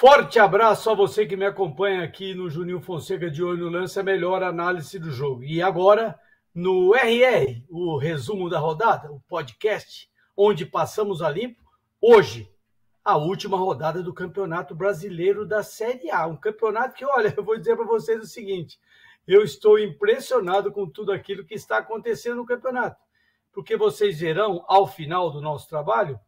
Forte abraço a você que me acompanha aqui no Juninho Fonseca de Olho no Lance, a melhor análise do jogo. E agora, no RR, o resumo da rodada, o podcast, onde passamos a limpo, hoje, a última rodada do Campeonato Brasileiro da Série A. Um campeonato que, olha, eu vou dizer para vocês o seguinte, eu estou impressionado com tudo aquilo que está acontecendo no campeonato, porque vocês verão, ao final do nosso trabalho,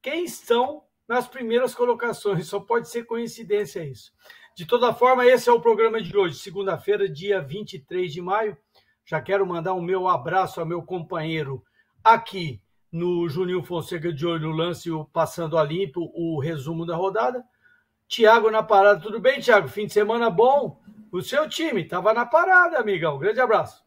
quem estão nas primeiras colocações, só pode ser coincidência isso. De toda forma, esse é o programa de hoje, segunda-feira, dia 23 de maio. Já quero mandar um meu abraço ao meu companheiro aqui no Juninho Fonseca de Olho no Lance, o Passando a Limpo, o resumo da rodada. Tiago na parada, tudo bem, Tiago? Fim de semana bom? O seu time estava na parada, amigão. Grande abraço.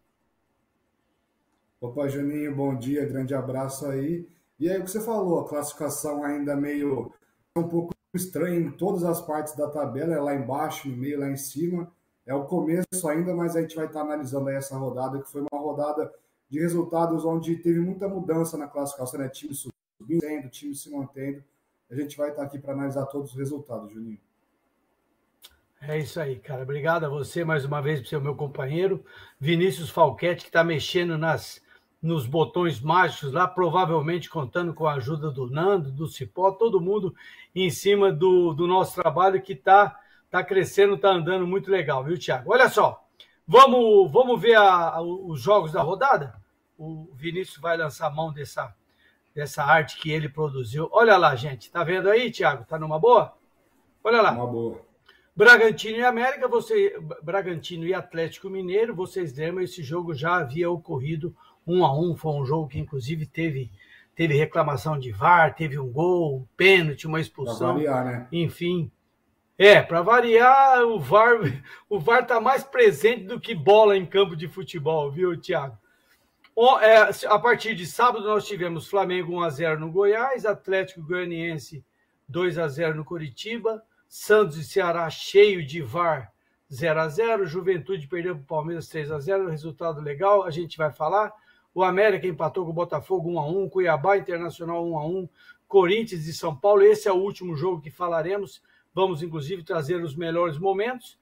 Opa, Juninho, bom dia, grande abraço aí. E aí o que você falou, a classificação ainda meio um pouco estranha em todas as partes da tabela, é lá embaixo, no meio, lá em cima. É o começo ainda, mas a gente vai estar analisando aí essa rodada, que foi uma rodada de resultados onde teve muita mudança na classificação, né? Time subindo, time se mantendo. A gente vai estar aqui para analisar todos os resultados, Juninho. É isso aí, cara. Obrigado a você mais uma vez por ser o meu companheiro. Vinícius Falquete, que está mexendo nos botões mágicos lá, provavelmente contando com a ajuda do Nando, do Cipó, todo mundo em cima do nosso trabalho que tá crescendo, tá andando muito legal, viu, Thiago? Olha só, vamos ver os jogos da rodada? O Vinícius vai lançar a mão dessa arte que ele produziu. Olha lá, gente, tá vendo aí, Thiago? Tá numa boa? Olha lá. Uma boa. Bragantino e América, Bragantino e Atlético Mineiro, vocês lembram, esse jogo já havia ocorrido 1-1, foi um jogo que inclusive teve reclamação de VAR, teve um gol, um pênalti, uma expulsão, pra variar, né? Enfim. Para variar, o VAR tá mais presente do que bola em campo de futebol, viu, Thiago? A partir de sábado nós tivemos Flamengo 1-0 no Goiás, Atlético Goianiense 2-0 no Coritiba, Santos e Ceará cheio de VAR 0-0, Juventude perdeu para o Palmeiras 3-0, resultado legal, a gente vai falar. O América empatou com o Botafogo 1-1, Cuiabá Internacional 1-1, Corinthians e São Paulo, esse é o último jogo que falaremos, vamos inclusive trazer os melhores momentos.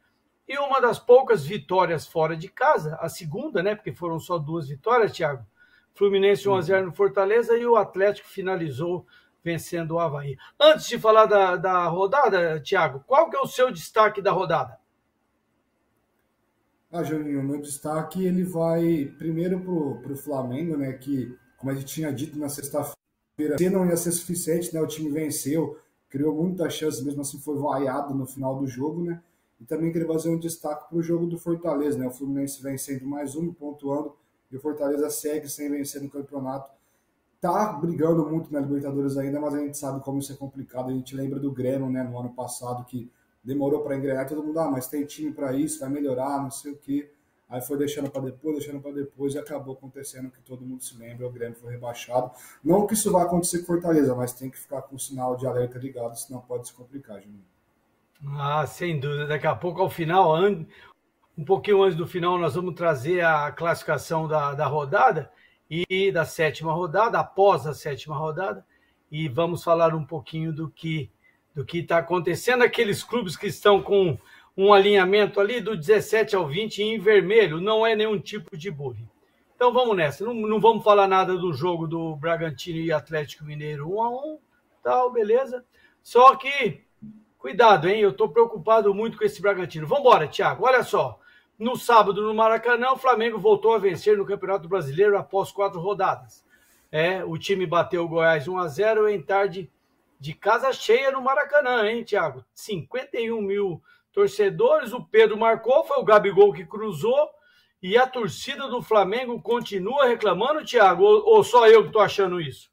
E uma das poucas vitórias fora de casa, a segunda, né, porque foram só 2 vitórias, Thiago, Fluminense 1-0 no Fortaleza e o Atlético finalizou vencendo o Avaí. Antes de falar da rodada, Thiago, qual que é o seu destaque da rodada? Juninho, o meu destaque ele vai primeiro pro Flamengo, né? Que, como a gente tinha dito na sexta-feira, não ia ser suficiente, né? O time venceu, criou muitas chances, mesmo assim foi vaiado no final do jogo, né? E também queria fazer um destaque para o jogo do Fortaleza, né? O Fluminense vencendo mais um, pontuando, e o Fortaleza segue sem vencer no campeonato. Tá brigando muito na Libertadores ainda, mas a gente sabe como isso é complicado. A gente lembra do Grêmio, né, no ano passado, que demorou para engrenar, todo mundo, mas tem time para isso, vai melhorar, não sei o quê. Aí foi deixando para depois, e acabou acontecendo que todo mundo se lembra, o Grêmio foi rebaixado. Não que isso vai acontecer com Fortaleza, mas tem que ficar com o sinal de alerta ligado, senão pode se complicar, Juninho. Sem dúvida. Daqui a pouco, ao final, um pouquinho antes do final, nós vamos trazer a classificação da rodada e da sétima rodada, após a sétima rodada, e vamos falar um pouquinho do que está acontecendo. Aqueles clubes que estão com um alinhamento ali do 17 ao 20 em vermelho, não é nenhum tipo de bullying. Então vamos nessa, não vamos falar nada do jogo do Bragantino e Atlético Mineiro 1-1, tal, beleza? Só que, cuidado, hein? Eu estou preocupado muito com esse Bragantino. Vamos embora, Thiago, olha só. No sábado, no Maracanã, o Flamengo voltou a vencer no Campeonato Brasileiro após 4 rodadas. O time bateu o Goiás 1-0 em tarde de casa cheia no Maracanã, hein, Thiago? 51 mil torcedores, o Pedro marcou, foi o Gabigol que cruzou, e a torcida do Flamengo continua reclamando, Thiago, ou só eu que estou achando isso?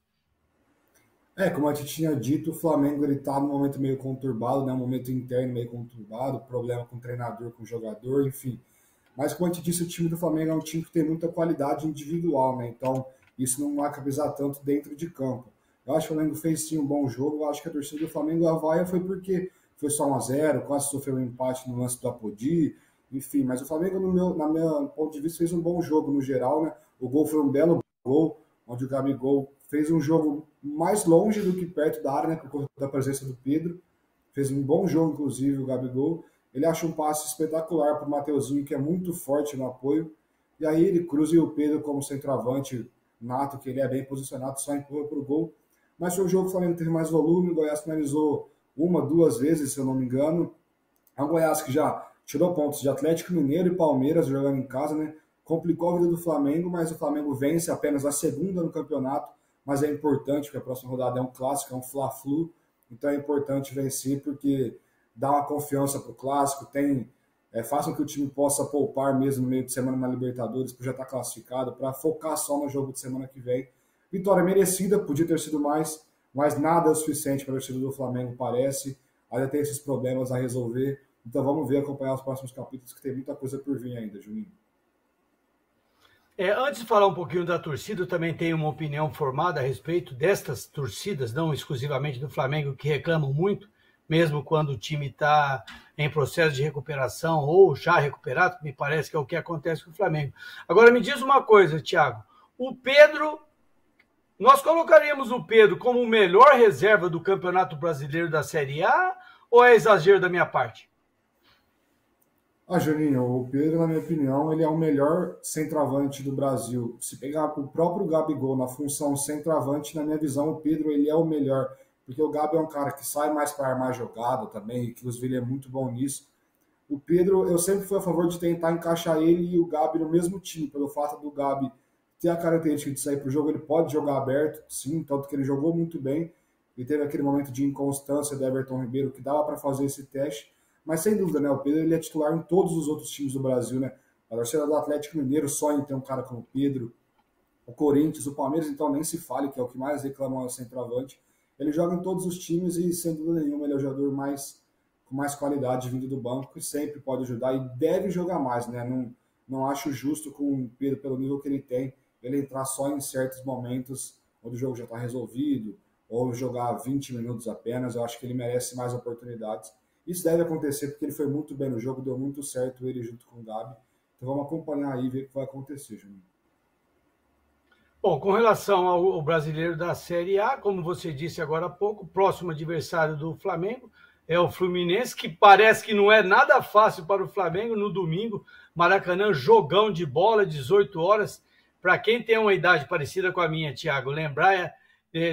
Como a gente tinha dito, o Flamengo está num momento meio conturbado, né? Um momento interno meio conturbado, problema com o treinador, com o jogador, enfim. Mas, como a gente disse, o time do Flamengo é um time que tem muita qualidade individual, né? Então, isso não vai pesar tanto dentro de campo. Eu acho que o Flamengo fez sim um bom jogo. Eu acho que a torcida do Flamengo, a vaia foi porque foi só 1-0, quase sofreu um empate no lance do Apodi, enfim. Mas o Flamengo, na meu ponto de vista, fez um bom jogo no geral, né? O gol foi um belo gol, onde o Gabigol fez um jogo mais longe do que perto da área, né? Por conta da presença do Pedro. fez um bom jogo, inclusive, o Gabigol. Ele acha um passe espetacular para o Mateuzinho, que é muito forte no apoio. E aí ele cruza o Pedro como centroavante nato, que ele é bem posicionado, só empurra para o gol. Mas foi um jogo que o Flamengo teve mais volume, o Goiás finalizou uma, duas vezes, se eu não me engano. É um Goiás que já tirou pontos de Atlético Mineiro e Palmeiras jogando em casa, né? Complicou a vida do Flamengo, mas o Flamengo vence apenas a segunda no campeonato, mas é importante, porque a próxima rodada é um clássico, é um Fla-Flu, então é importante vencer, porque dá uma confiança para o clássico, faz com que o time possa poupar mesmo no meio de semana na Libertadores, para já estar classificado, para focar só no jogo de semana que vem. Vitória merecida, podia ter sido mais, mas nada é o suficiente para o time do Flamengo, parece. Ainda tem esses problemas a resolver. Então vamos ver, acompanhar os próximos capítulos, que tem muita coisa por vir ainda, Juninho. Antes de falar um pouquinho da torcida, eu também tenho uma opinião formada a respeito destas torcidas, não exclusivamente do Flamengo, que reclamam muito, mesmo quando o time está em processo de recuperação ou já recuperado, que me parece que é o que acontece com o Flamengo. Agora, me diz uma coisa, Thiago. O Pedro, nós colocaríamos o Pedro como o melhor reserva do Campeonato Brasileiro da Série A ou é exagero da minha parte? Juninho, o Pedro, na minha opinião, ele é o melhor centroavante do Brasil. Se pegar o próprio Gabigol na função centroavante, na minha visão, o Pedro ele é o melhor. Porque o Gabi é um cara que sai mais para armar jogada também, que o Vila é muito bom nisso. O Pedro, eu sempre fui a favor de tentar encaixar ele e o Gabi no mesmo time, pelo fato do Gabi ter a característica de sair para o jogo, ele pode jogar aberto, sim, tanto que ele jogou muito bem. Ele teve aquele momento de inconstância do Everton Ribeiro, que dava para fazer esse teste. Mas sem dúvida, né? O Pedro ele é titular em todos os outros times do Brasil, né? A torcida do Atlético Mineiro sonha em ter um cara como o Pedro. O Corinthians, o Palmeiras, então nem se fale, que é o que mais reclamam ao centroavante. Ele joga em todos os times e, sem dúvida nenhuma, ele é o jogador com mais qualidade vindo do banco e sempre pode ajudar e deve jogar mais, né? Não acho justo com o Pedro, pelo nível que ele tem, ele entrar só em certos momentos onde o jogo já está resolvido ou jogar 20 minutos apenas. Eu acho que ele merece mais oportunidades. Isso deve acontecer porque ele foi muito bem no jogo, deu muito certo ele junto com o Gabi. Então vamos acompanhar aí e ver o que vai acontecer, Juninho. Bom, com relação ao brasileiro da Série A, como você disse agora há pouco, o próximo adversário do Flamengo é o Fluminense, que parece que não é nada fácil para o Flamengo no domingo. Maracanã, jogão de bola, 18 horas. Para quem tem uma idade parecida com a minha, Thiago, lembrar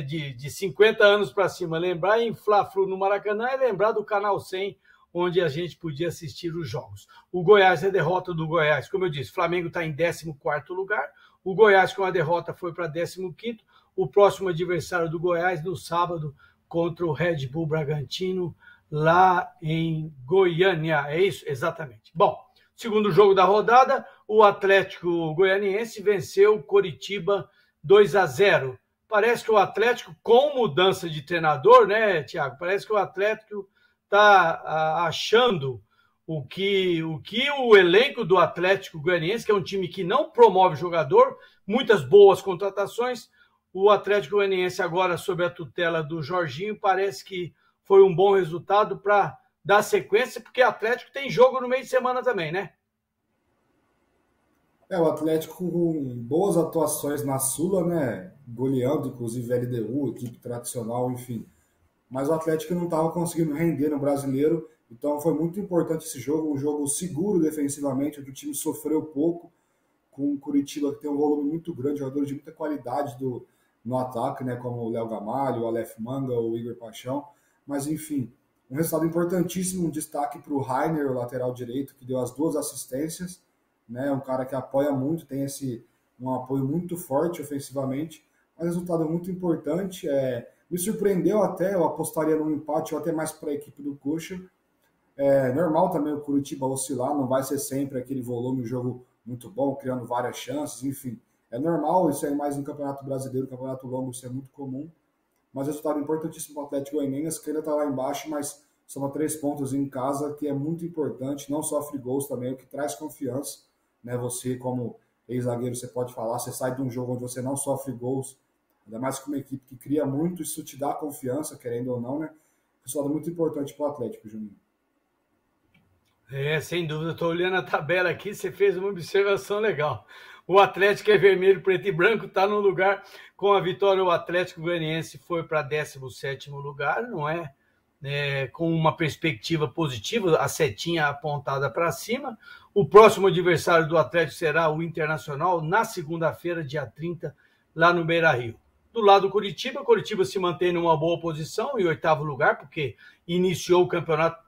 de 50 anos para cima, lembrar em Fla-Flu no Maracanã é lembrar do Canal 100, onde a gente podia assistir os jogos. O Goiás é a derrota do Goiás. Como eu disse, o Flamengo está em 14º lugar. O Goiás, com a derrota, foi para 15º. O próximo adversário do Goiás, no sábado, contra o Red Bull Bragantino, lá em Goiânia. É isso? Exatamente. Bom, segundo jogo da rodada, o Atlético Goianiense venceu o Coritiba 2-0. Parece que o Atlético, com mudança de treinador, né, Thiago? Parece que o Atlético está achando o que o elenco do Atlético Goianiense, que é um time que não promove jogador, muitas boas contratações. O Atlético Goianiense, agora sob a tutela do Jorginho, parece que foi um bom resultado para dar sequência, porque o Atlético tem jogo no meio de semana também, né? O Atlético com boas atuações na Sula, né? Goleando, inclusive, LDU, equipe tradicional, enfim. Mas o Atlético não estava conseguindo render no Brasileiro, então foi muito importante esse jogo, um jogo seguro defensivamente, onde o time sofreu pouco, com o Curitiba, que tem um volume muito grande, jogadores de muita qualidade no ataque, né? Como o Léo Gamalho, o Aleph Manga, o Igor Paixão. Mas, enfim, um resultado importantíssimo, um destaque para o Rainer, o lateral direito, que deu as 2 assistências, né? Um cara que apoia muito, tem um apoio muito forte ofensivamente, mas resultado muito importante. Me surpreendeu até, eu apostaria num empate ou até mais para a equipe do Coxa. É normal também o Curitiba oscilar, não vai ser sempre aquele volume, um jogo muito bom, criando várias chances, enfim. É normal, isso aí mais no Campeonato Brasileiro, Campeonato Longo, isso é muito comum. Mas resultado importantíssimo para o Atlético Goianiense, que ainda está lá embaixo, mas soma 3 pontos em casa, que é muito importante, não sofre gols também, o que traz confiança, né? Você, como ex-zagueiro, você pode falar, você sai de um jogo onde você não sofre gols, ainda mais com uma equipe que cria muito, isso te dá confiança, querendo ou não, né? Resultado muito importante para o Atlético, Juninho. Sem dúvida, estou olhando a tabela aqui, você fez uma observação legal. O Atlético é vermelho, preto e branco, está no lugar com a vitória. O Atlético Goianiense foi para 17º lugar, não é com uma perspectiva positiva, a setinha apontada para cima. O próximo adversário do Atlético será o Internacional, na segunda-feira, dia 30, lá no Beira-Rio. Do lado do Curitiba, Curitiba se mantém numa boa posição, em 8º lugar, porque iniciou o campeonato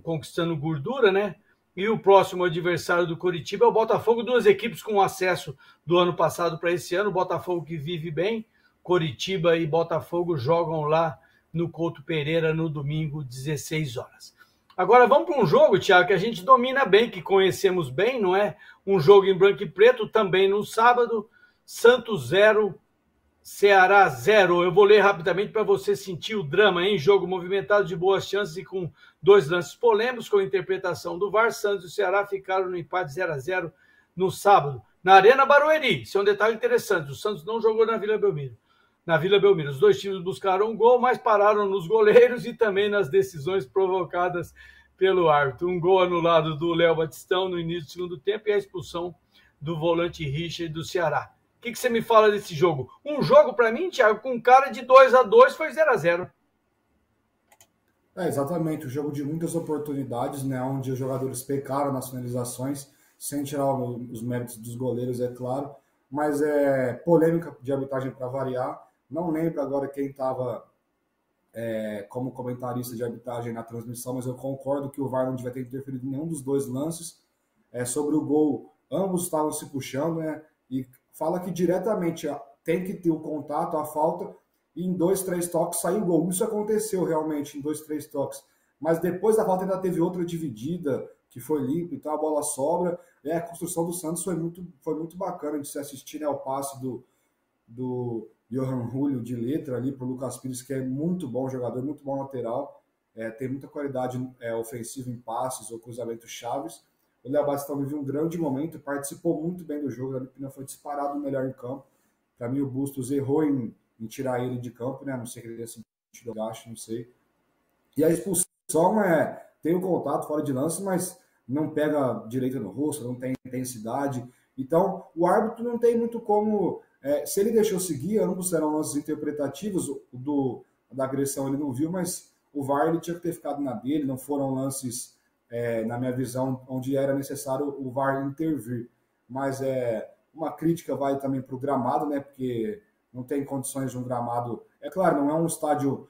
conquistando gordura, né? E o próximo adversário do Curitiba é o Botafogo, duas equipes com acesso do ano passado para esse ano. O Botafogo que vive bem, Curitiba e Botafogo jogam lá no Couto Pereira no domingo, 16 horas. Agora vamos para um jogo, Thiago, que a gente domina bem, que conhecemos bem, não é? Um jogo em branco e preto, também no sábado, Santos 0, Ceará 0. Eu vou ler rapidamente para você sentir o drama, hein? Jogo movimentado, de boas chances e com 2 lances polêmicos, com a interpretação do VAR. Santos e Ceará ficaram no empate 0-0 no sábado, na Arena Barueri. Isso é um detalhe interessante, o Santos não jogou na Vila Belmiro. Os dois times buscaram um gol, mas pararam nos goleiros e também nas decisões provocadas pelo árbitro. Um gol anulado do Léo Batistão no início do segundo tempo e a expulsão do volante Richard do Ceará. O que você me fala desse jogo? Um jogo, para mim, Thiago, com cara de 2-2, foi 0-0. Exatamente, um jogo de muitas oportunidades, né, onde os jogadores pecaram nas finalizações, sem tirar os méritos dos goleiros, é claro, mas é polêmica de arbitragem para variar. Não lembro agora quem estava como comentarista de arbitragem na transmissão, mas eu concordo que o VAR não devia ter interferido em nenhum dos dois lances. Sobre o gol, ambos estavam se puxando, né, e fala que diretamente tem que ter o contato, a falta, e em 2, 3 toques saiu o gol. Isso aconteceu realmente em 2, 3 toques. Mas depois da falta ainda teve outra dividida, que foi limpa, então a bola sobra. A construção do Santos foi muito bacana de se assistir, né, ao passe do Johan Julio de letra ali para o Lucas Pires, que é muito bom jogador, muito bom lateral. Tem muita qualidade ofensiva em passes ou cruzamentos chaves. O Léo Batistão viveu um grande momento, participou muito bem do jogo, ele foi disparado o melhor em campo. Para mim, o Bustos errou em tirar ele de campo, né? Não sei que ele tenha sentido gasto, não sei. E a expulsão tem o contato fora de lance, mas não pega direito no rosto, não tem intensidade. Então, o árbitro não tem muito como... se ele deixou seguir, ambos eram lances interpretativos, da agressão ele não viu, mas o VAR ele tinha que ter ficado na dele, não foram lances, na minha visão, onde era necessário o VAR intervir. Mas uma crítica vai também para o gramado, né? Porque não tem condições de um gramado... É claro, não é um estádio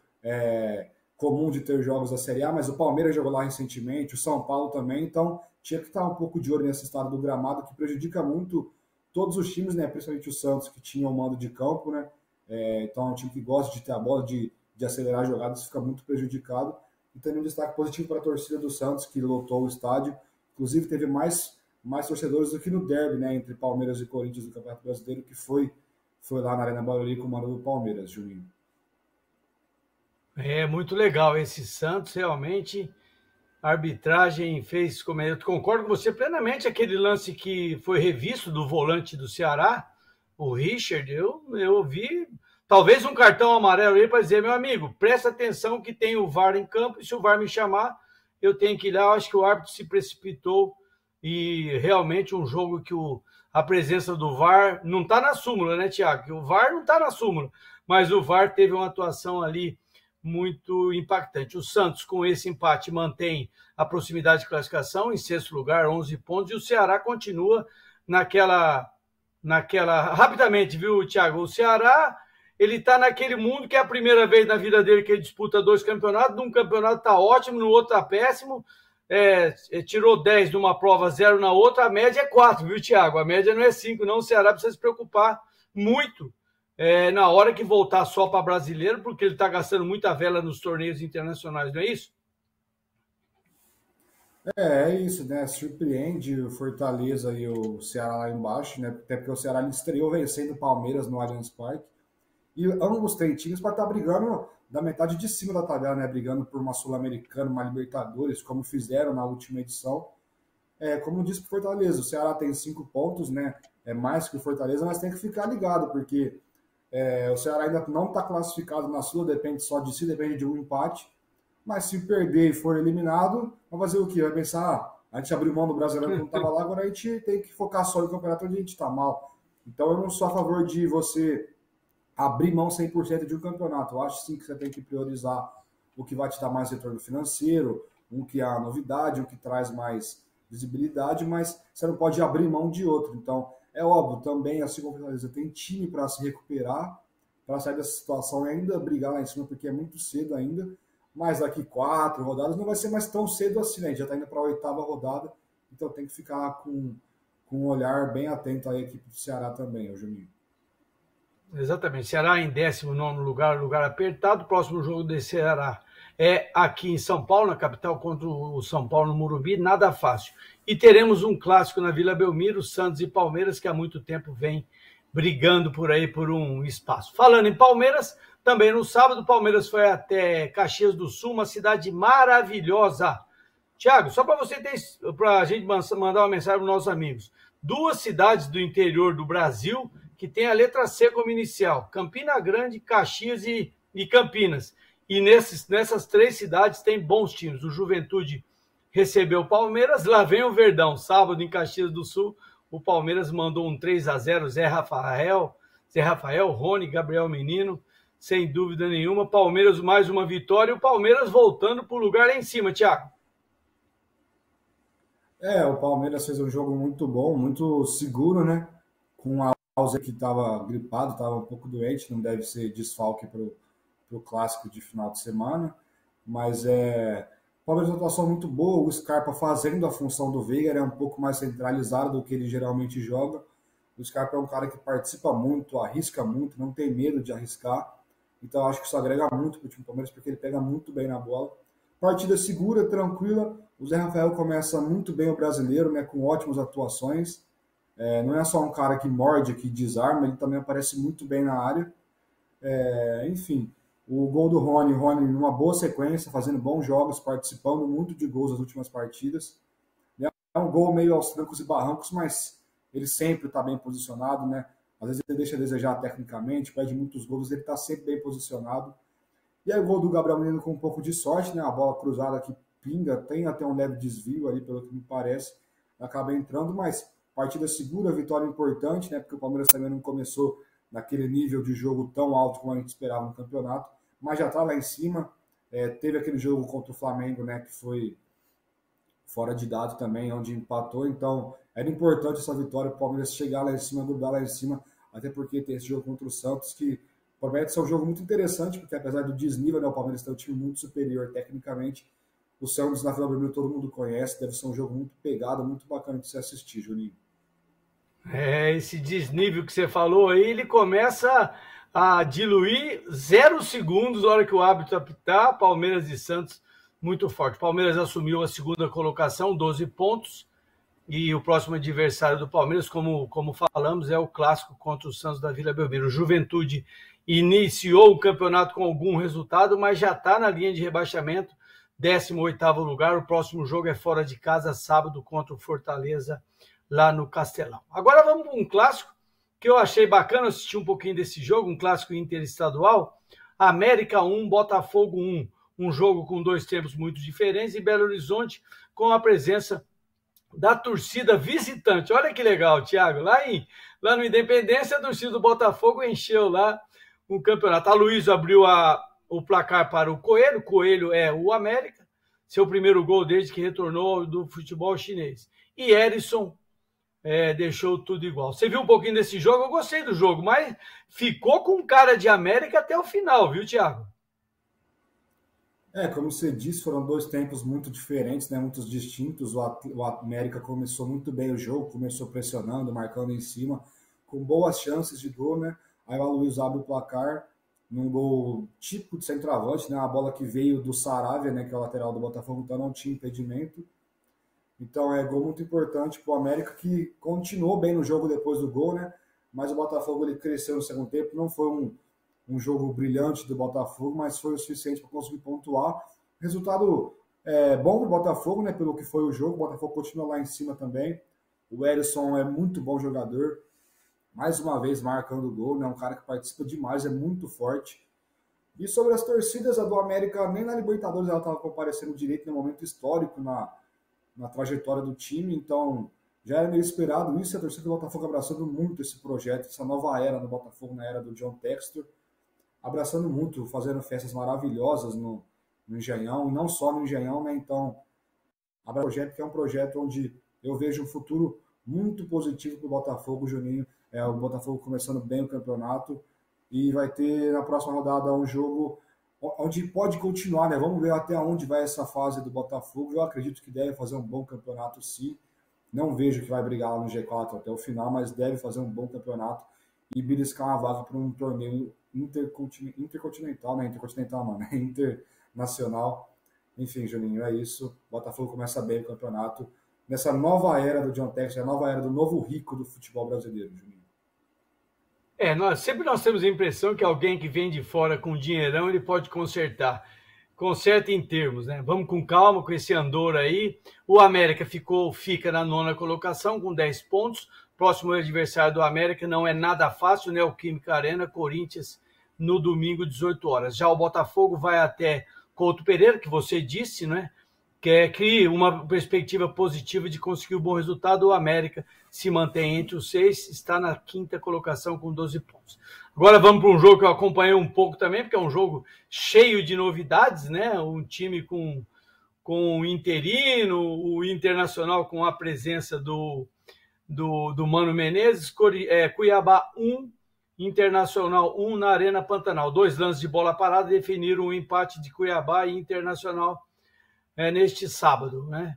comum de ter jogos da Série A, mas o Palmeiras jogou lá recentemente, o São Paulo também, então tinha que estar um pouco de olho nesse estado do gramado, que prejudica muito todos os times, né? Principalmente o Santos, que tinha o mando de campo, né? Então é um time que gosta de ter a bola, de acelerar jogadas, fica muito prejudicado. E também um destaque positivo para a torcida do Santos, que lotou o estádio. Inclusive teve mais torcedores do que no derby, né? Entre Palmeiras e Corinthians do Campeonato Brasileiro, que foi lá na Arena Barueri com o mano do Palmeiras, Juninho. Muito legal esse Santos, realmente. A arbitragem fez, como eu concordo com você plenamente, aquele lance que foi revisto do volante do Ceará, o Richard, eu vi talvez um cartão amarelo aí para dizer, meu amigo, presta atenção que tem o VAR em campo, e se o VAR me chamar, eu tenho que ir lá. Eu acho que o árbitro se precipitou e realmente um jogo que a presença do VAR não está na súmula, né, Thiago? Que o VAR não está na súmula, mas o VAR teve uma atuação ali muito impactante. O Santos, com esse empate, mantém a proximidade de classificação em 6º lugar, 11 pontos, e o Ceará continua naquela... Rapidamente, viu, Thiago? O Ceará, ele está naquele mundo que é a primeira vez na vida dele que ele disputa 2 campeonatos. Num campeonato está ótimo, no outro está péssimo. Tirou 10 numa prova, 0 na outra. A média é 4, viu, Thiago? A média não é 5, não. O Ceará precisa se preocupar muito na hora que voltar só para brasileiro, porque ele está gastando muita vela nos torneios internacionais, não é isso? É isso, né? Surpreende o Fortaleza e o Ceará lá embaixo, né? Até porque o Ceará ele estreou vencendo o Palmeiras no Allianz Parque. E ambos têm times para estar brigando da metade de cima da tabela, né? Brigando por uma Sul-Americana, uma Libertadores, como fizeram na última edição. Como disse o Fortaleza, o Ceará tem 5 pontos, né? É mais que o Fortaleza, mas tem que ficar ligado, porque o Ceará ainda não está classificado na Sula, depende só de si, depende de um empate. Mas se perder e for eliminado, vai fazer o quê? Vai pensar, a gente abriu mão do Brasileiro que não estava lá, agora a gente tem que focar só no campeonato onde a gente está mal. Então eu não sou a favor de você abrir mão 100% de um campeonato. Eu acho sim que você tem que priorizar o que vai te dar mais retorno financeiro, um que é a novidade, um que traz mais visibilidade, mas você não pode abrir mão de outro. Então, é óbvio, também, assim como a Fortaleza tem time para se recuperar, para sair dessa situação e ainda brigar lá em cima, porque é muito cedo ainda, mas daqui 4 rodadas não vai ser mais tão cedo assim, né? A gente já está indo para a 8ª rodada, então tem que ficar com um olhar bem atento à equipe do Ceará também, o Juninho. Exatamente. Ceará em 19º lugar, lugar apertado. O próximo jogo do Ceará é aqui em São Paulo, na capital, contra o São Paulo no Morumbi. Nada fácil. E teremos um clássico na Vila Belmiro, Santos e Palmeiras, que há muito tempo vem brigando por aí por um espaço. Falando em Palmeiras, também no sábado, o Palmeiras foi até Caxias do Sul, uma cidade maravilhosa. Tiago, só para a gente mandar uma mensagem para os nossos amigos. 2 cidades do interior do Brasil que tem a letra C como inicial: Campina Grande, Caxias e Campinas. E nessas 3 cidades tem bons times. O Juventude recebeu o Palmeiras, lá vem o Verdão. Sábado em Caxias do Sul, o Palmeiras mandou um 3-0, Zé Rafael, Rony, Gabriel Menino, sem dúvida nenhuma. Palmeiras mais uma vitória e o Palmeiras voltando para o lugar lá em cima, Thiago. O Palmeiras fez um jogo muito bom, muito seguro, né? Com a Alza que estava gripado, estava um pouco doente, não deve ser desfalque para o clássico de final de semana, mas o Palmeiras uma atuação muito boa, o Scarpa fazendo a função do Veiga, é um pouco mais centralizado do que ele geralmente joga. O Scarpa é um cara que participa muito, arrisca muito, não tem medo de arriscar, então acho que isso agrega muito para o time do Palmeiras, porque ele pega muito bem na bola. Partida segura, tranquila, o Zé Rafael começa muito bem o Brasileiro, né, com ótimas atuações. Não é só um cara que morde, que desarma, ele também aparece muito bem na área. Enfim, o gol do Rony numa boa sequência, fazendo bons jogos, participando muito de gols nas últimas partidas. É um gol meio aos trancos e barrancos, mas ele sempre está bem posicionado, né? Às vezes ele deixa a desejar tecnicamente, perde muitos gols, ele está sempre bem posicionado. E aí o gol do Gabriel Menino com um pouco de sorte, né? A bola cruzada que pinga, tem até um leve desvio ali, pelo que me parece, acaba entrando, mas partida segura, vitória importante, né? Porque o Palmeiras também não começou naquele nível de jogo tão alto como a gente esperava no campeonato, mas já está lá em cima. Teve aquele jogo contra o Flamengo, né? Que foi fora de dado também, onde empatou. Então, era importante essa vitória para o Palmeiras chegar lá em cima, grudar lá em cima, até porque tem esse jogo contra o Santos que promete ser um jogo muito interessante, porque apesar do desnível, né, o Palmeiras tem um time muito superior tecnicamente. O Santos na Vila Belmiro todo mundo conhece, deve ser um jogo muito pegado, muito bacana de se assistir, Juninho. Esse desnível que você falou aí, ele começa a diluir 0 segundos na hora que o árbitro apitar. Palmeiras e Santos muito forte. Palmeiras assumiu a 2ª colocação, 12 pontos, e o próximo adversário do Palmeiras, como falamos, é o clássico contra o Santos da Vila Belmiro. O Juventude iniciou o campeonato com algum resultado, mas já está na linha de rebaixamento, 18º lugar. O próximo jogo é fora de casa, sábado, contra o Fortaleza, lá no Castelão. Agora vamos para um clássico que eu achei bacana assistir um pouquinho desse jogo, um clássico interestadual. América 1, Botafogo 1. Um jogo com 2 tempos muito diferentes, e Belo Horizonte com a presença da torcida visitante. Olha que legal, Thiago. Lá no Independência, a torcida do Botafogo encheu lá o campeonato. A Luísa abriu o placar para o Coelho. Coelho é o América, seu primeiro gol desde que retornou do futebol chinês. E Erisson deixou tudo igual. Você viu um pouquinho desse jogo? Eu gostei do jogo, mas ficou com cara de América até o final, viu, Thiago? Como você disse, foram 2 tempos muito diferentes, né, muito distintos. O América começou muito bem o jogo, começou pressionando, marcando em cima, com boas chances de gol, né? Aí o Aloysio abre o placar num gol típico de centroavante, né? A bola que veio do Saravia, né, que é o lateral do Botafogo, então não tinha impedimento. Então é gol muito importante para o América, que continuou bem no jogo depois do gol, né? Mas o Botafogo ele cresceu no segundo tempo, não foi um jogo brilhante do Botafogo, mas foi o suficiente para conseguir pontuar. Resultado bom para o Botafogo, né, pelo que foi o jogo. O Botafogo continua lá em cima também. O Erisson é muito bom jogador, mais uma vez marcando o gol, né, um cara que participa demais, é muito forte. E sobre as torcidas, a do América, nem na Libertadores ela estava comparecendo direito no momento histórico na trajetória do time, então já era meio esperado isso. A torcida do Botafogo abraçando muito esse projeto, essa nova era no Botafogo, na era do John Textor, abraçando muito, fazendo festas maravilhosas no Engenhão, e não só no Engenhão, né? Então, a projeto que é um projeto onde eu vejo um futuro muito positivo para o Botafogo, Juninho. O Botafogo começando bem o campeonato e vai ter na próxima rodada um jogo onde pode continuar, né? Vamos ver até onde vai essa fase do Botafogo. Eu acredito que deve fazer um bom campeonato, sim. Não vejo que vai brigar lá no G4 até o final, mas deve fazer um bom campeonato e beliscar uma vaga para um torneio intercontinental, né? Intercontinental não, né? Internacional. Enfim, Juninho, é isso. O Botafogo começa bem o campeonato nessa nova era do John Textor, a nova era do novo rico do futebol brasileiro, Juninho. Sempre nós temos a impressão que alguém que vem de fora com dinheirão, ele pode consertar. Conserta em termos, né? Vamos com calma com esse andor aí. O América fica na 9ª colocação com 10 pontos. Próximo adversário do América não é nada fácil, né? O Química Arena, Corinthians, no domingo, 18 horas. Já o Botafogo vai até Couto Pereira, que você disse, né? Que cria uma perspectiva positiva de conseguir um bom resultado. O América se mantém entre os 6, está na 5ª colocação com 12 pontos. Agora vamos para um jogo que eu acompanhei um pouco também, porque é um jogo cheio de novidades, né? Um time com o interino, o Internacional com a presença do Mano Menezes, Cuiabá 1, Internacional 1 na Arena Pantanal. 2 lances de bola parada definiram o empate de Cuiabá e Internacional neste sábado, né?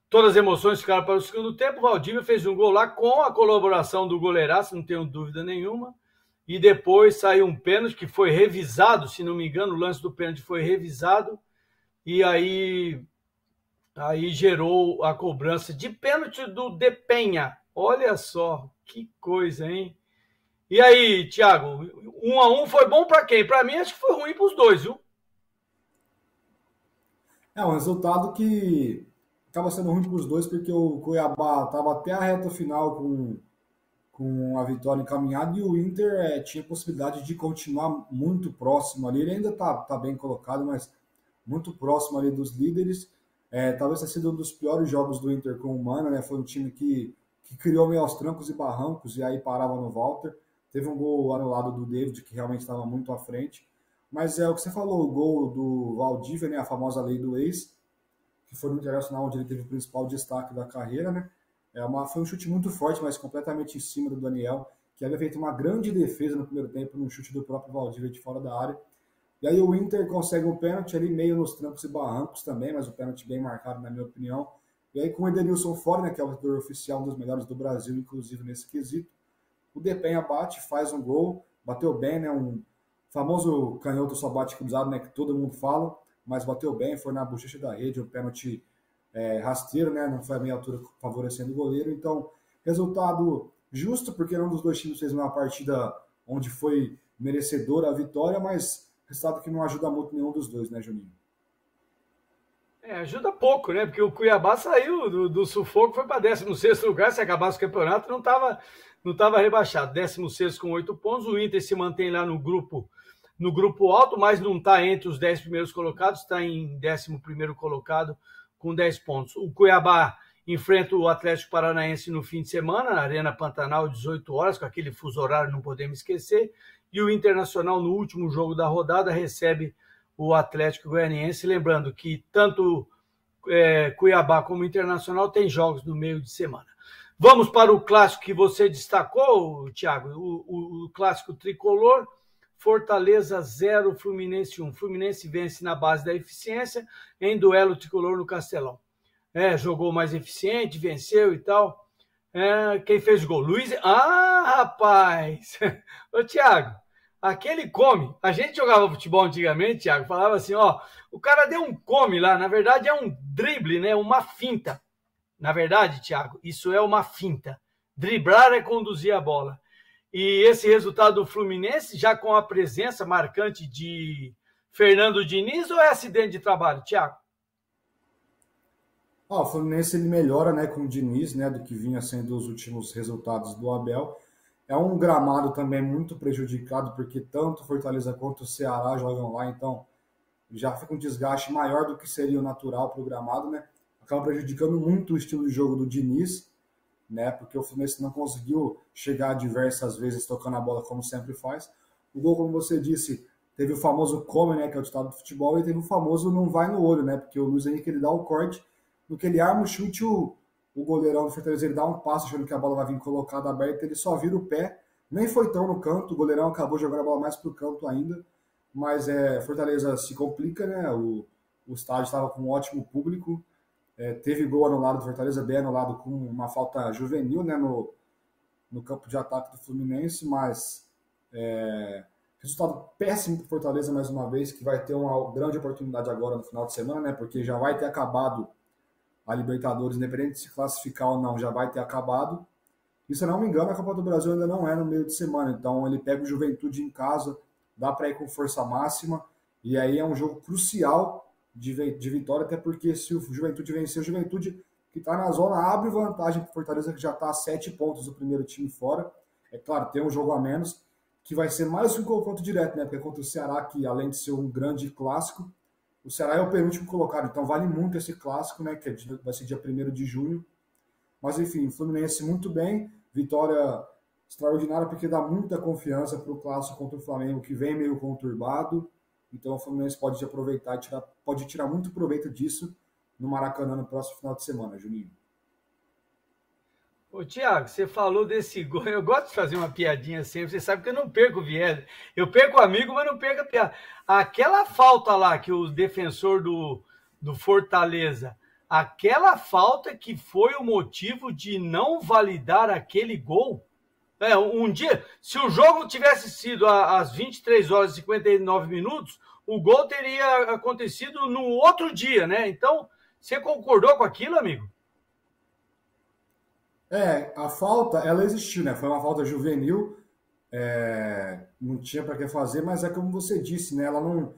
Todas as emoções ficaram para o segundo tempo. O Valdívia fez um gol lá com a colaboração do goleiraço, não tenho dúvida nenhuma. E depois saiu um pênalti que foi revisado, se não me engano, o lance do pênalti foi revisado. E aí gerou a cobrança de pênalti do Depenha. Olha só, que coisa, hein? E aí, Thiago, 1-1 foi bom para quem? Para mim, acho que foi ruim para os dois, viu? Um resultado que acaba sendo ruim para os dois, porque o Cuiabá estava até a reta final com a vitória encaminhada e o Inter tinha possibilidade de continuar muito próximo ali. Ele ainda tá bem colocado, mas muito próximo ali dos líderes. Talvez tenha sido um dos piores jogos do Inter com o Mano, né? Foi um time que criou meio aos trancos e barrancos e aí parava no Walter. Teve um gol anulado do David, que realmente estava muito à frente. Mas é o que você falou, o gol do Valdívia, né? A famosa lei do ex, que foi no Internacional onde ele teve o principal destaque da carreira, né? Foi um chute muito forte, mas completamente em cima do Daniel, que havia feito uma grande defesa no primeiro tempo, no chute do próprio Valdívia de fora da área. E aí o Inter consegue um pênalti ali, meio nos trancos e barrancos também, mas o pênalti bem marcado, na minha opinião. E aí com o Edenilson fora, né, que é o batedor oficial, um dos melhores do Brasil, inclusive nesse quesito, o Depenha bate, faz um gol, bateu bem, né, um famoso canhoto só bate cruzado, né, que todo mundo fala, mas bateu bem, foi na bochecha da rede, um pênalti rasteiro, né, não foi a meia altura favorecendo o goleiro. Então, resultado justo, porque nenhum dos dois times fez uma partida onde foi merecedora a vitória, mas resultado que não ajuda muito nenhum dos dois, né, Juninho? Ajuda pouco, né? Porque o Cuiabá saiu do sufoco, foi para 16º lugar. Se acabasse o campeonato, não estava rebaixado. 16º com 8 pontos. O Inter se mantém lá no grupo alto, mas não está entre os 10 primeiros colocados, está em 11º colocado com 10 pontos. O Cuiabá enfrenta o Atlético Paranaense no fim de semana, na Arena Pantanal, 18 horas, com aquele fuso horário, não podemos esquecer. E o Internacional, no último jogo da rodada, recebe o Atlético Goianiense. Lembrando que tanto Cuiabá como Internacional tem jogos no meio de semana. Vamos para o clássico que você destacou, Thiago, o clássico tricolor. Fortaleza 0, Fluminense 1. Fluminense vence na base da eficiência em duelo tricolor no Castelão. Jogou mais eficiente, venceu e tal. Quem fez o gol? Luiz. Ah, rapaz! Ô, Thiago, aquele come. A gente jogava futebol antigamente, Thiago, falava assim, ó, o cara deu um come lá, na verdade é um drible, né? Uma finta. Na verdade, Thiago, isso é uma finta. Driblar é conduzir a bola. E esse resultado do Fluminense, já com a presença marcante de Fernando Diniz, ou é acidente de trabalho, Thiago? O Fluminense ele melhora, né, com o Diniz, né, do que vinha sendo os últimos resultados do Abel. É um gramado também muito prejudicado, porque tanto Fortaleza quanto o Ceará jogam lá, então já fica um desgaste maior do que seria o natural para o gramado, né? Acaba prejudicando muito o estilo de jogo do Diniz, né? Porque o Fluminense não conseguiu chegar diversas vezes tocando a bola como sempre faz. O gol, como você disse, teve o famoso come, né, que é o ditado do futebol, e teve o famoso não vai no olho, né, porque o Luiz Henrique ele dá o corte, no que ele arma o chute, o goleirão do Fortaleza ele dá um passo achando que a bola vai vir colocada aberta, ele só vira o pé, nem foi tão no canto, o goleirão acabou jogando a bola mais pro canto ainda, mas Fortaleza se complica, né, o estádio estava com um ótimo público, teve gol anulado do Fortaleza, bem anulado com uma falta juvenil, né, no campo de ataque do Fluminense, mas resultado péssimo para Fortaleza mais uma vez, que vai ter uma grande oportunidade agora no final de semana, né, porque já vai ter acabado a Libertadores, independente de se classificar ou não, já vai ter acabado. E se eu não me engano, a Copa do Brasil ainda não é no meio de semana, então ele pega o Juventude em casa, dá para ir com força máxima, e aí é um jogo crucial de vitória, até porque se o Juventude vencer, o Juventude que está na zona abre vantagem para o Fortaleza, que já está a 7 pontos do primeiro time fora. É claro, tem um jogo a menos, que vai ser mais um confronto direto, né? Porque é contra o Ceará, que além de ser um grande clássico, o Ceará é o penúltimo colocado, então vale muito esse clássico, né? Que vai ser dia 1º de junho. Mas enfim, o Fluminense muito bem, vitória extraordinária, porque dá muita confiança para o clássico contra o Flamengo, que vem meio conturbado. Então o Fluminense pode aproveitar, pode tirar muito proveito disso no Maracanã no próximo final de semana, Juninho. Ô, Thiago, você falou desse gol. Eu gosto de fazer uma piadinha sempre. Você sabe que eu não perco o viés. Eu perco o amigo, mas não perco a piada. Aquela falta lá que o defensor do Fortaleza, aquela falta que foi o motivo de não validar aquele gol. Um dia, se o jogo tivesse sido às 23 horas e 59 minutos, o gol teria acontecido no outro dia, né? Então, você concordou com aquilo, amigo? A falta, ela existiu, né? Foi uma falta juvenil, não tinha para que fazer, mas é como você disse, né? Ela não,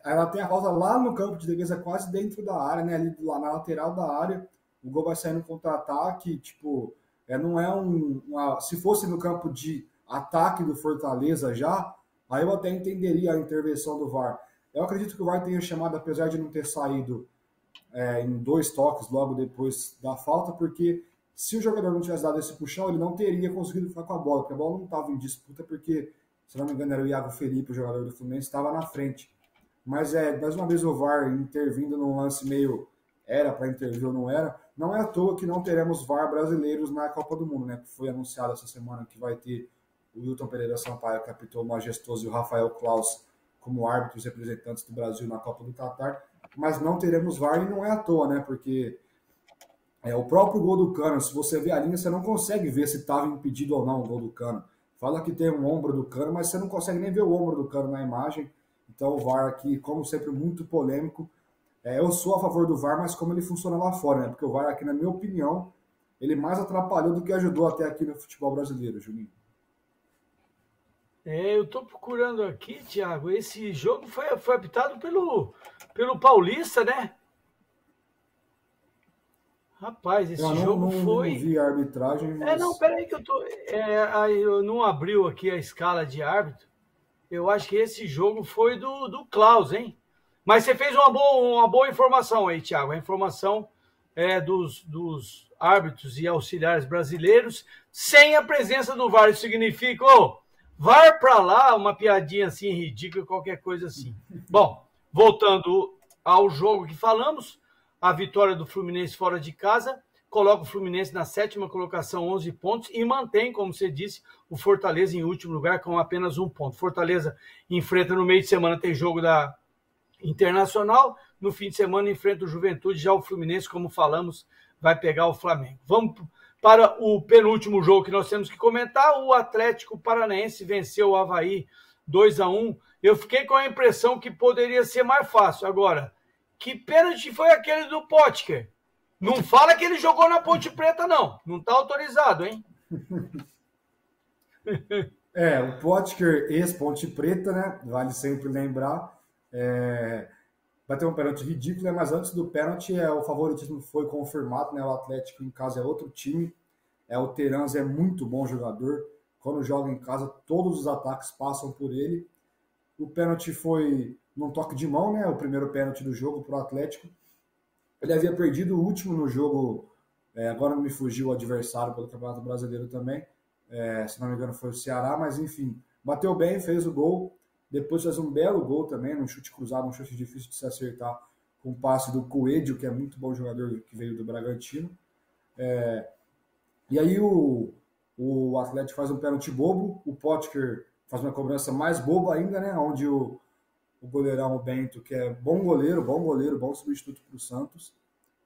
ela tem a falta lá no campo de defesa, quase dentro da área, né? Ali lá na lateral da área, o gol vai sair no contra-ataque, tipo, não é se fosse no campo de ataque do Fortaleza já, aí eu até entenderia a intervenção do VAR. Eu acredito que o VAR tenha chamado, apesar de não ter saído em 2 toques logo depois da falta, porque se o jogador não tivesse dado esse puxão, ele não teria conseguido ficar com a bola, porque a bola não estava em disputa, porque, se não me engano, era o Iago Felipe, o jogador do Fluminense, estava na frente. Mas, mais uma vez, o VAR intervindo num lance meio era para intervir ou não era, não é à toa que não teremos VAR brasileiros na Copa do Mundo, né? Que foi anunciado essa semana que vai ter o Wilton Pereira Sampaio, que apitou o Majestoso, e o Rafael Claus como árbitros representantes do Brasil na Copa do Catar, mas não teremos VAR e não é à toa, né? Porque o próprio gol do Cano, se você vê a linha, você não consegue ver se estava impedido ou não o gol do Cano. Fala que tem um ombro do Cano, mas você não consegue nem ver o ombro do Cano na imagem. Então o VAR aqui, como sempre, muito polêmico. Eu sou a favor do VAR, mas como ele funciona lá fora, né? Porque o VAR aqui, na minha opinião, ele mais atrapalhou do que ajudou até aqui no futebol brasileiro, Juninho. Eu estou procurando aqui, Thiago, esse jogo foi apitado pelo Paulista, né? Rapaz, esse jogo foi... Não vi a arbitragem, mas... não, peraí que eu tô... eu não abriu aqui a escala de árbitro. Eu acho que esse jogo foi do Klaus, hein? Mas você fez uma boa informação aí, Thiago. A informação dos árbitros e auxiliares brasileiros sem a presença do VAR. Isso significa, VAR pra lá, uma piadinha assim ridícula, qualquer coisa assim. Bom, voltando ao jogo que falamos, a vitória do Fluminense fora de casa coloca o Fluminense na 7ª colocação, 11 pontos, e mantém, como você disse, o Fortaleza em último lugar com apenas 1 ponto. Fortaleza enfrenta no meio de semana, tem jogo da Internacional, no fim de semana enfrenta o Juventude, já o Fluminense, como falamos, vai pegar o Flamengo. Vamos para o penúltimo jogo que nós temos que comentar. O Atlético Paranaense venceu o Avaí 2-1. Eu fiquei com a impressão que poderia ser mais fácil. Agora, que pênalti foi aquele do Potker? Não fala que ele jogou na Ponte Preta, não. Não está autorizado, hein? O Potker, ex-Ponte Preta, né? Vale sempre lembrar. Vai ter um pênalti ridículo, né? Mas antes do pênalti, o favoritismo foi confirmado, né? O Atlético em casa é outro time. O Terans é muito bom jogador. Quando joga em casa, todos os ataques passam por ele. O pênalti foi num toque de mão, né? O primeiro pênalti do jogo para o Atlético. Ele havia perdido o último no jogo, agora não me fugiu o adversário pelo Campeonato Brasileiro também. Se não me engano foi o Ceará, mas enfim, bateu bem, fez o gol. Depois faz um belo gol também, num chute cruzado, um chute difícil de se acertar, com o passe do Coelho, que é muito bom jogador que veio do Bragantino. E aí o Atlético faz um pênalti bobo, o Potker faz uma cobrança mais boba ainda, né? Onde o goleirão, o Bento, que é bom goleiro, bom substituto para o Santos,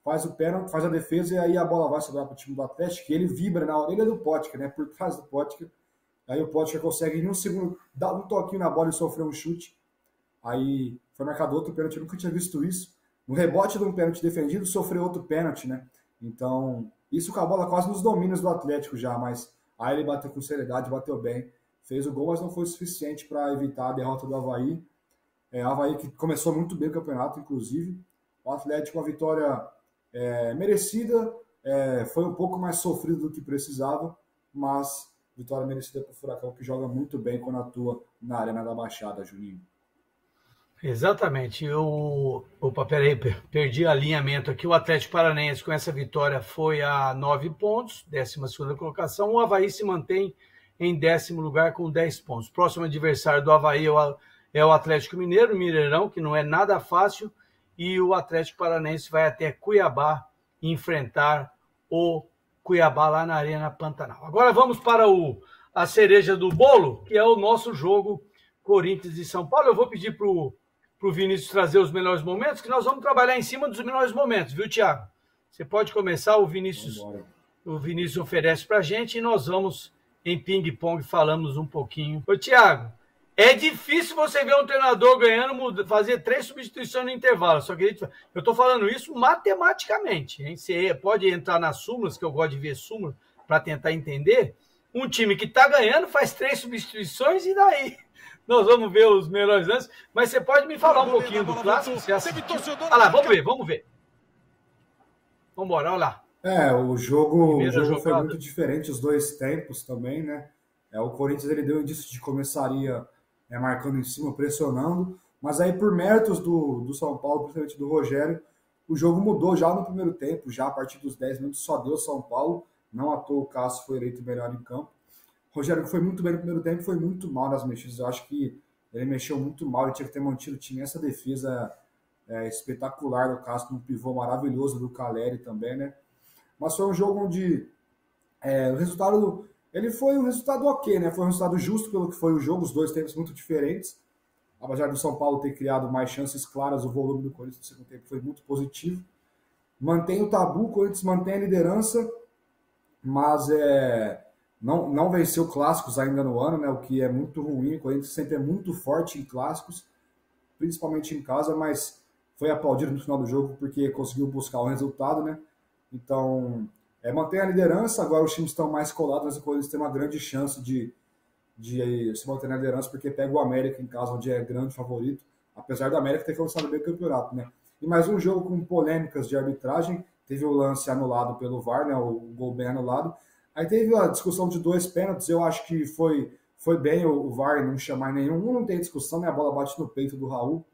faz o pênalti, faz a defesa e aí a bola vai sobrar para o time do Atlético e ele vibra na orelha do Potker, né? Por trás do Potker. Aí o Potker consegue em um segundo dar um toquinho na bola e sofrer um chute. Aí foi marcado outro pênalti, eu nunca tinha visto isso. No rebote de um pênalti defendido, sofreu outro pênalti, né? Então, isso com a bola quase nos domínios do Atlético já, mas aí ele bateu com seriedade, bateu bem, fez o gol, mas não foi suficiente para evitar a derrota do Avaí. Avaí que começou muito bem o campeonato, inclusive. O Atlético, uma vitória merecida, foi um pouco mais sofrido do que precisava, mas vitória merecida para o Furacão, que joga muito bem quando atua na Arena da Baixada, Juninho. Exatamente. Opa, peraí, perdi o alinhamento aqui. O Atlético Paranaense, com essa vitória, foi a 9 pontos, 12ª colocação. O Avaí se mantém em 10º lugar com 10 pontos. Próximo adversário do Avaí é o Atlético Mineiro, o Mineirão, que não é nada fácil. E o Atlético Paranaense vai até Cuiabá enfrentar o Cuiabá lá na Arena Pantanal. Agora vamos para a cereja do bolo, que é o nosso jogo Corinthians e São Paulo. Eu vou pedir para o Vinícius trazer os melhores momentos, que nós vamos trabalhar em cima dos melhores momentos, viu, Thiago? Você pode começar, o Vinícius oferece para a gente e nós vamos em ping-pong, falamos um pouquinho. Ô, Thiago, é difícil você ver um treinador ganhando, fazer 3 substituições no intervalo. Eu estou falando isso matematicamente, hein? Você pode entrar nas súmulas, que eu gosto de ver súmula, para tentar entender. Um time que está ganhando faz 3 substituições e daí? Nós vamos ver os melhores lances. Mas você pode me falar um pouquinho do clássico? Olha lá, vamos ver. Vamos embora, olha lá. O jogo foi muito diferente, os dois tempos também, né? O Corinthians ele deu indício de que começaria marcando em cima, pressionando, mas aí por méritos do São Paulo, principalmente do Rogério, o jogo mudou já no primeiro tempo, já a partir dos 10 minutos só deu São Paulo, não à toa o Cássio foi eleito melhor em campo. O Rogério foi muito bem no primeiro tempo, foi muito mal nas mexidas, eu acho que ele mexeu muito mal, ele tinha que ter mantido o time, essa defesa espetacular do Cássio, um pivô maravilhoso do Caleri também, né? Mas foi um jogo onde o resultado... Ele foi um resultado ok, né? Foi um resultado justo pelo que foi o jogo, os dois tempos muito diferentes. Apesar do São Paulo ter criado mais chances claras, o volume do Corinthians no segundo tempo foi muito positivo. Mantém o tabu, o Corinthians mantém a liderança, mas não venceu clássicos ainda no ano, né? O que é muito ruim. O Corinthians sempre é muito forte em clássicos, principalmente em casa, mas foi aplaudido no final do jogo porque conseguiu buscar o resultado, né? Então... mantém a liderança, agora os times estão mais colados, mas o Corinthians tem uma grande chance de se manter na liderança, porque pega o América em casa, onde é grande favorito, apesar do América ter começado bem o campeonato, né? E mais um jogo com polêmicas de arbitragem, teve o lance anulado pelo VAR, né? O gol bem anulado. Aí teve a discussão de 2 pênaltis, eu acho que foi bem o VAR não chamar nenhum, não tem discussão, né? A bola bate no peito do Raul.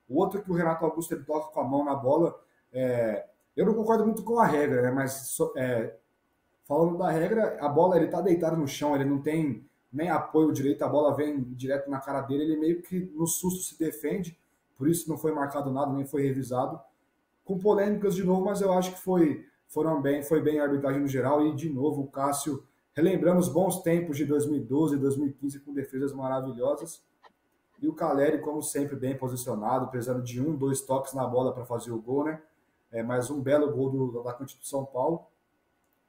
O outro que o Renato Augusto ele toca com a mão na bola, eu não concordo muito com a regra, né? Mas falando da regra, a bola ele tá deitado no chão, ele não tem nem apoio direito, a bola vem direto na cara dele, ele meio que no susto se defende, por isso não foi marcado nada, nem foi revisado. Com polêmicas de novo, mas eu acho que foi bem a arbitragem no geral, e de novo o Cássio relembrando os bons tempos de 2012 e 2015 com defesas maravilhosas. E o Caleri, como sempre, bem posicionado, precisando de 1, 2 toques na bola para fazer o gol, né? Mais um belo gol do atacante do São Paulo.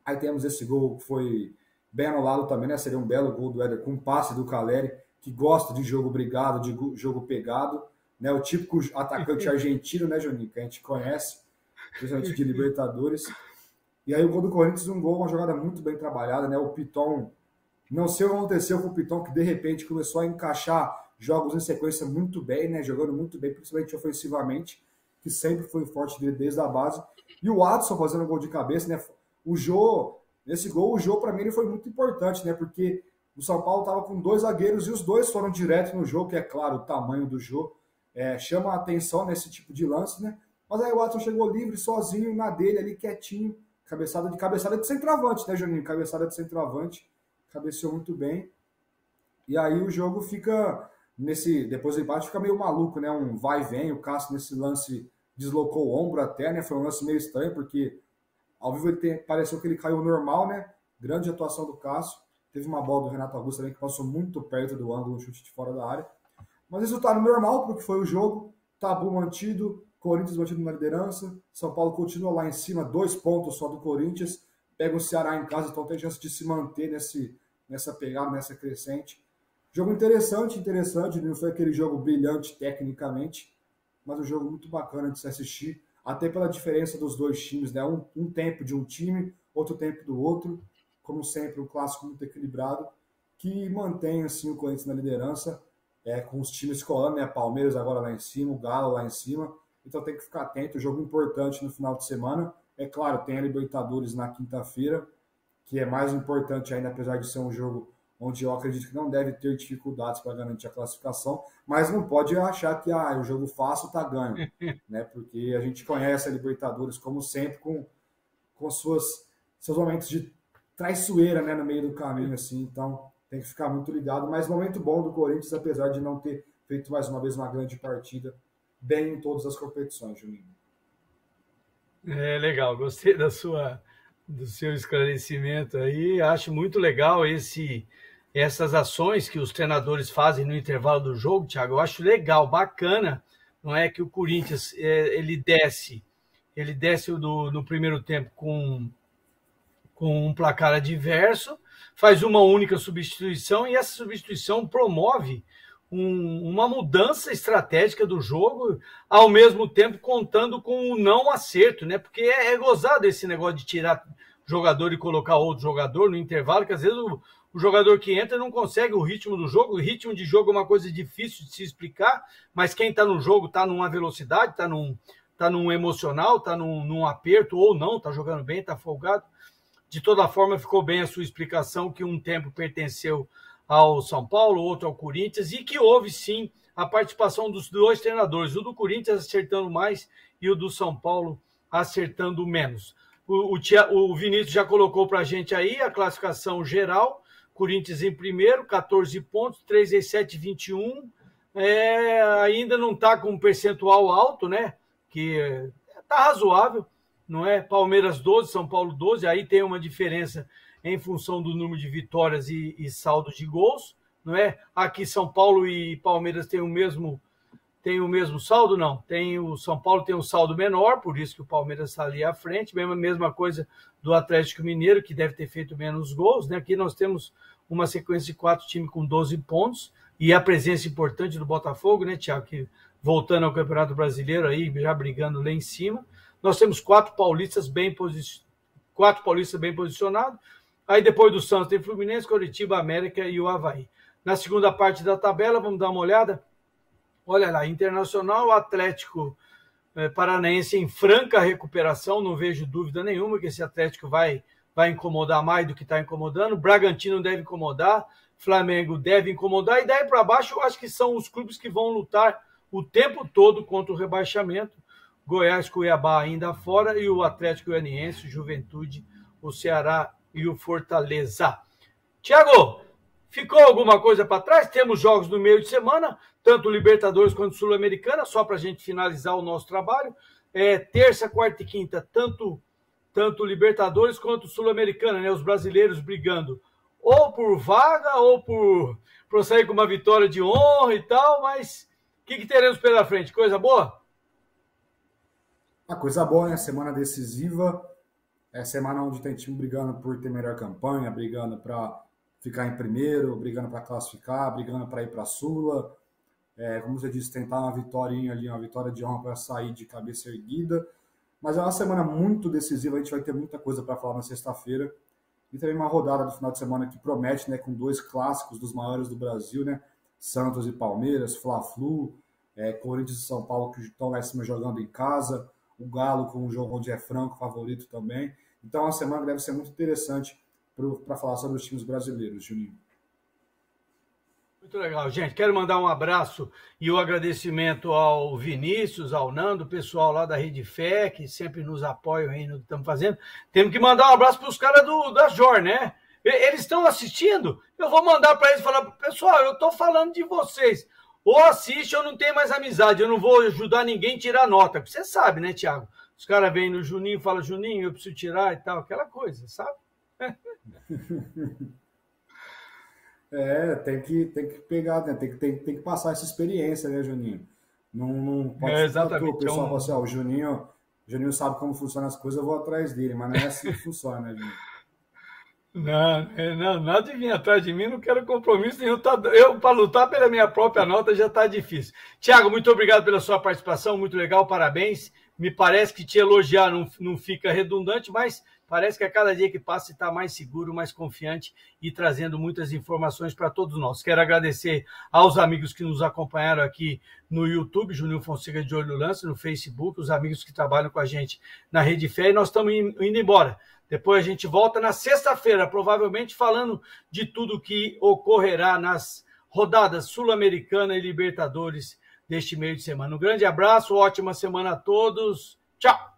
Aí temos esse gol que foi bem anulado também, né? Seria um belo gol do Éder com um passe do Caleri, que gosta de jogo brigado, de jogo pegado, né? O típico atacante argentino, né, Juninho? Que a gente conhece, principalmente de Libertadores. E aí o gol do Corinthians, uma jogada muito bem trabalhada, né? O Piton, não sei o que aconteceu com o Piton, que de repente começou a encaixar jogos em sequência muito bem, né? Jogando muito bem, principalmente ofensivamente, que sempre foi forte dele desde a base. E o Watson fazendo gol de cabeça, né? Nesse gol, o Jô, para mim, ele foi muito importante, né? Porque o São Paulo estava com 2 zagueiros e os 2 foram direto no jogo, que é claro, o tamanho do Jô chama a atenção nesse tipo de lance, né? Mas aí o Watson chegou livre, sozinho, na dele, ali quietinho, cabeçada de centroavante, né, Juninho? Cabeçada de centroavante, cabeceou muito bem. E aí o jogo fica depois do empate fica meio maluco, né? Um vai e vem, o Cássio nesse lance deslocou o ombro até, né? Foi um lance meio estranho, porque ao vivo pareceu que ele caiu normal, né? Grande atuação do Cássio. Teve uma bola do Renato Augusto também que passou muito perto do ângulo, um chute de fora da área. Mas resultado normal, porque foi o jogo. Tabu mantido, Corinthians mantido na liderança. São Paulo continua lá em cima, 2 pontos só do Corinthians. Pega o Ceará em casa, então tem chance de se manter nessa pegada, nessa crescente. Jogo interessante, não foi aquele jogo brilhante tecnicamente, mas um jogo muito bacana de se assistir, até pela diferença dos dois times, né? Um tempo de um time, outro tempo do outro, como sempre, um clássico muito equilibrado, que mantém assim, o Corinthians na liderança, com os times colando, né? Palmeiras agora lá em cima, o Galo lá em cima, então tem que ficar atento, jogo importante no final de semana. É claro, tem a Libertadores na quinta-feira, que é mais importante ainda, apesar de ser um jogo onde eu acredito que não deve ter dificuldades para garantir a classificação, mas não pode achar que o jogo fácil está ganho, né? Porque a gente conhece a Libertadores, como sempre, com seus momentos de traiçoeira, né, no meio do caminho, assim, então tem que ficar muito ligado, mas momento bom do Corinthians, apesar de não ter feito mais uma vez uma grande partida, bem em todas as competições, Juninho. Legal, gostei do seu esclarecimento aí, acho muito legal essas ações que os treinadores fazem no intervalo do jogo, Thiago, eu acho legal, bacana, não é que o Corinthians, ele desce no primeiro tempo com um placar adverso, faz uma única substituição e essa substituição promove uma mudança estratégica do jogo, ao mesmo tempo contando com o não acerto, né? Porque é gozado esse negócio de tirar jogador e colocar outro jogador no intervalo, que às vezes o jogador que entra não consegue o ritmo do jogo. O ritmo de jogo é uma coisa difícil de se explicar, mas quem está no jogo está numa velocidade, está num emocional, está num aperto ou não, está jogando bem, está folgado. De toda forma, ficou bem a sua explicação que um tempo pertenceu ao São Paulo, outro ao Corinthians, e que houve, sim, a participação dos dois treinadores, o do Corinthians acertando mais e o do São Paulo acertando menos. O Vinícius já colocou para a gente aí a classificação geral, Corinthians em primeiro, 14 pontos, 3 vezes 7, 21, ainda não está com um percentual alto, né? Que está razoável, não é? Palmeiras 12, São Paulo 12, aí tem uma diferença em função do número de vitórias e saldo de gols, não é? Aqui São Paulo e Palmeiras têm o mesmo saldo, não. O São Paulo tem um saldo menor, por isso que o Palmeiras está ali à frente, mesma coisa do Atlético Mineiro, que deve ter feito menos gols, né? Aqui nós temos uma sequência de 4 times com 12 pontos, e a presença importante do Botafogo, né, Thiago, que voltando ao Campeonato Brasileiro aí, já brigando lá em cima. Nós temos 4 paulistas bem posicionados. Aí depois do Santos tem Fluminense, Coritiba, América e o Avaí. Na segunda parte da tabela, vamos dar uma olhada. Olha lá, Internacional, Atlético Paranaense em franca recuperação, não vejo dúvida nenhuma que esse Atlético vai incomodar mais do que está incomodando. Bragantino deve incomodar, Flamengo deve incomodar, e daí para baixo eu acho que são os clubes que vão lutar o tempo todo contra o rebaixamento. Goiás, Cuiabá ainda fora, e o Atlético Goianiense, o Juventude, o Ceará e o Fortaleza. Thiago, ficou alguma coisa para trás? Temos jogos no meio de semana, tanto Libertadores quanto Sul-Americana, só para a gente finalizar o nosso trabalho. Terça, quarta e quinta, tanto Libertadores quanto Sul-Americana, né? Os brasileiros brigando ou por vaga ou por sair com uma vitória de honra e tal, mas o que teremos pela frente? Coisa boa? A coisa boa, né? Semana decisiva, semana onde tem time brigando por ter melhor campanha, brigando para ficar em primeiro, brigando para classificar, brigando para ir para a Sula. Como você disse, tentar uma vitória ali, uma vitória de honra para sair de cabeça erguida. Mas é uma semana muito decisiva, a gente vai ter muita coisa para falar na sexta-feira. E também uma rodada do final de semana que promete, né, com 2 clássicos dos maiores do Brasil, né? Santos e Palmeiras, Fla-Flu, Corinthians e São Paulo que estão lá em cima jogando em casa, o Galo com um jogo onde é franco favorito também. Então, uma semana que deve ser muito interessante para falar sobre os times brasileiros, Juninho. Muito legal, gente. Quero mandar um abraço e um agradecimento ao Vinícius, ao Nando, o pessoal lá da Rede Fé, que sempre nos apoiam aí no que estamos fazendo. Temos que mandar um abraço para os caras da JOR, né? Eles estão assistindo? Eu vou mandar para eles e falar, pessoal, eu estou falando de vocês. ou assiste ou não tem mais amizade. Eu não vou ajudar ninguém a tirar nota. Você sabe, né, Thiago? Os caras vêm no Juninho e falam, Juninho, eu preciso tirar e tal, aquela coisa, sabe? Tem que pegar, né? Tem que passar essa experiência, né, Juninho? Não pode ficar que o Exatamente. pessoal fala assim, ó, o Juninho sabe como funcionam as coisas, eu vou atrás dele, mas não é assim que funciona, né, Juninho? Não, nada de vir atrás de mim, não quero compromisso nenhum. Eu, para lutar pela minha própria nota, já está difícil. Tiago, muito obrigado pela sua participação, muito legal, parabéns. Me parece que te elogiar não fica redundante, mas parece que a cada dia que passa você está mais seguro, mais confiante e trazendo muitas informações para todos nós. Quero agradecer aos amigos que nos acompanharam aqui no YouTube, Juninho Fonseca de Olho no Lance, no Facebook, os amigos que trabalham com a gente na Rede Fé, e nós estamos indo embora. Depois a gente volta na sexta-feira, provavelmente falando de tudo que ocorrerá nas rodadas Sul-Americana e Libertadores deste meio de semana. Um grande abraço, ótima semana a todos. Tchau!